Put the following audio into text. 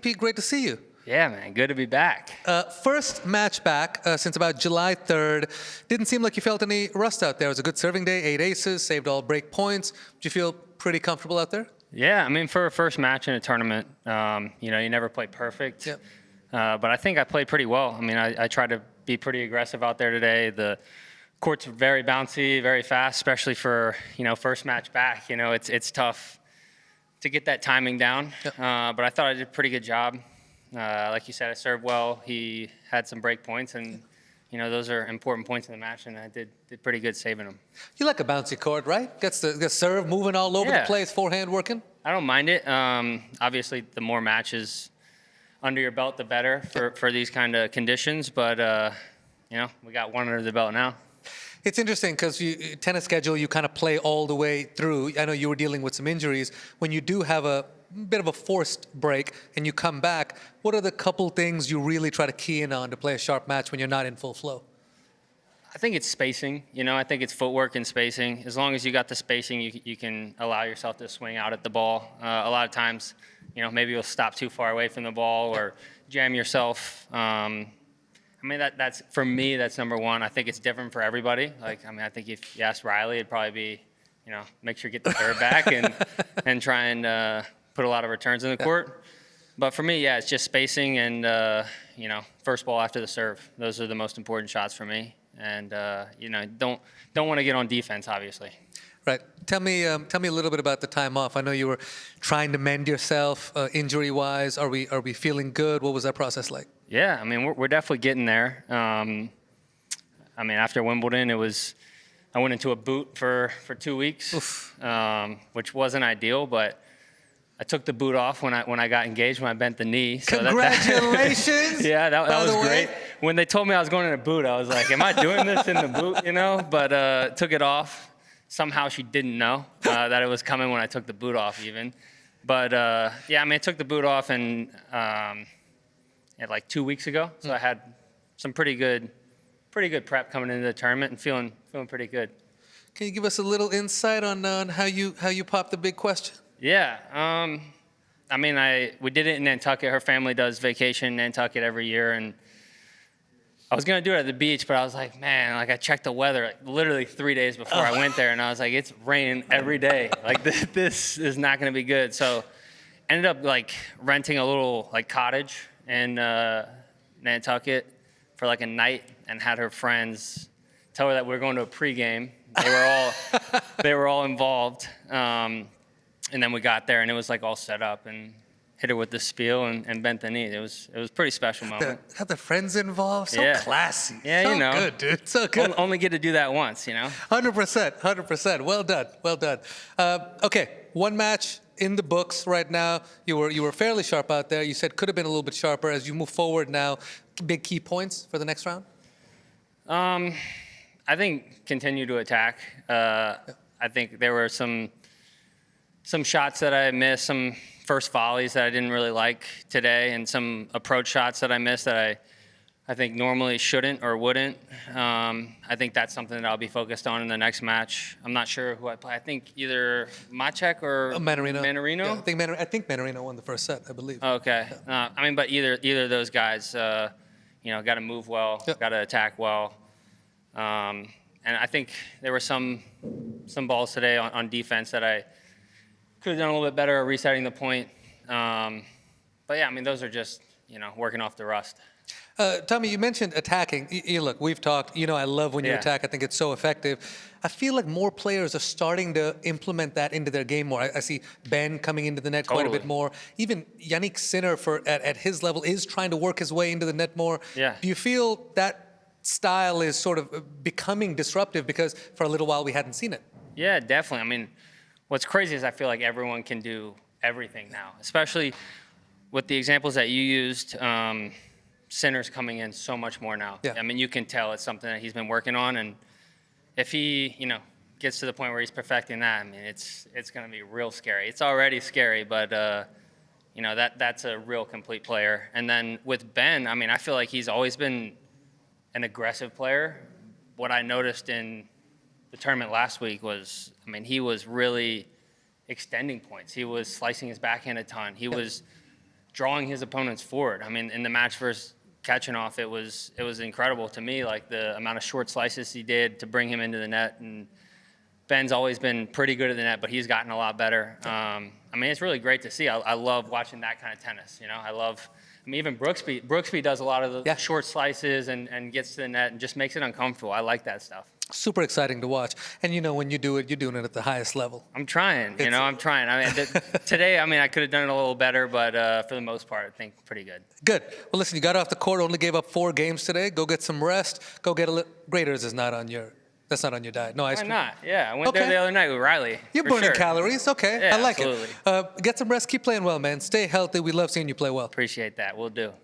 Pete, great to see you. Yeah, man, good to be back. First match back since about July 3rd. Didn't seem like you felt any rust out there. It was a good serving day, 8 aces, saved all break points. Did you feel pretty comfortable out there? Yeah, I mean, for a first match in a tournament, you never play perfect. Yep. But I think I played pretty well. I mean, I tried to be pretty aggressive out there today. The court's very bouncy, very fast, especially for, first match back. It's tough to get that timing down. Yep. But I thought I did a pretty good job. Like you said, I served well. He had some break points, and those are important points in the match, and I did pretty good saving them. You like a bouncy court, right? Gets the serve moving all over the place, forehand working. I don't mind it. Obviously, the more matches under your belt, the better for these kind of conditions. But we got one under the belt now. It's interesting because tennis schedule, you kind of play all the way through. I know you were dealing with some injuries. When you do have a bit of a forced break and you come back, what are the couple things you really try to key in on to play a sharp match when you're not in full flow? I think it's spacing. I think it's footwork and spacing. As long as you got the spacing, you can allow yourself to swing out at the ball. A lot of times, maybe you'll stop too far away from the ball or jam yourself. I mean, that's for me, that's number one. I think it's different for everybody. I think if you asked Riley, it'd probably be, make sure you get the serve back and try and put a lot of returns in the court. But for me, it's just spacing and, first ball after the serve. Those are the most important shots for me. And, don't want to get on defense, obviously. Right. Tell me a little bit about the time off. I know you were trying to mend yourself injury-wise. Are we feeling good? What was that process like? Yeah, I mean, we're definitely getting there. After Wimbledon, I went into a boot for 2 weeks, which wasn't ideal, but I took the boot off when I got engaged, when I bent the knee. So Congratulations! Yeah, that was great. When they told me I was going in a boot, I was like, am I doing this in the boot, But took it off. Somehow she didn't know that it was coming when I took the boot off even. But, I took the boot off and like 2 weeks ago. So I had some pretty good prep coming into the tournament and feeling pretty good. Can you give us a little insight on how you popped the big question? Yeah. We did it in Nantucket. Her family does vacation in Nantucket every year, and I was going to do it at the beach, but I was like, man, I checked the weather literally 3 days before I went there, and I was like, it's raining every day. This is not going to be good. So ended up renting a little cottage in Nantucket for a night, and had her friends tell her that we were going to a pregame. They were all involved. And then we got there, and it was all set up, and hit her with the spiel and bent the knee. It was a pretty special moment. Have the friends involved? So classy. Yeah, so good, dude. So good. Only get to do that once, 100%. Well done. Okay, one match in the books right now. You were fairly sharp out there. You said could have been a little bit sharper. As you move forward now, big key points for the next round? I think continue to attack. I think there were some shots that I missed, some first volleys that I didn't really like today, and some approach shots that I missed that I think normally shouldn't or wouldn't. I think that's something that I'll be focused on in the next match. I'm not sure who I play. I think either Macek or Manarino. Yeah, I think Manarino won the first set, I believe. Okay. Yeah. But either of those guys, got to move well, got to attack well. And I think there were some balls today on defense that I could have done a little bit better resetting the point. Those are just, working off the rust. Tommy, you mentioned attacking. Look, we've talked. I love when you attack. I think it's so effective. I feel like more players are starting to implement that into their game more. I see Ben coming into the net quite a bit more. Even Yannick Sinner, at his level, is trying to work his way into the net more. Yeah. Do you feel that style is sort of becoming disruptive because for a little while we hadn't seen it? Yeah, definitely. What's crazy is I feel like everyone can do everything now, especially with the examples that you used. Sinner's coming in so much more now. Yeah. You can tell it's something that he's been working on, and if he, gets to the point where he's perfecting that, it's going to be real scary. It's already scary, but that's a real complete player. And then with Ben, I feel like he's always been an aggressive player. What I noticed in the tournament last week was, he was really extending points. He was slicing his backhand a ton. He was drawing his opponents forward. I mean, in the match versus Kachanov, it was incredible to me, like the amount of short slices he did to bring him into the net. And Ben's always been pretty good at the net, but he's gotten a lot better. I mean, it's really great to see. I love watching that kind of tennis. You know, I mean, even Brooksby does a lot of the short slices and gets to the net and just makes it uncomfortable. I like that stuff. Super exciting to watch. And you know, when you do it, you're doing it at the highest level. I'm trying, I'm trying. I mean, today, I mean, I could have done it a little better, but for the most part, I think pretty good. Good. Well, listen, you got off the court, only gave up 4 games today. Go get some rest. Go get Graders is not on your, that's not on your diet. No ice cream. Why not? Yeah, I went there the other night with Riley. You're burning calories. Okay, Yeah, I like absolutely. it. Get some rest. Keep playing well, man. Stay healthy. We love seeing you play well. Appreciate that. We'll do.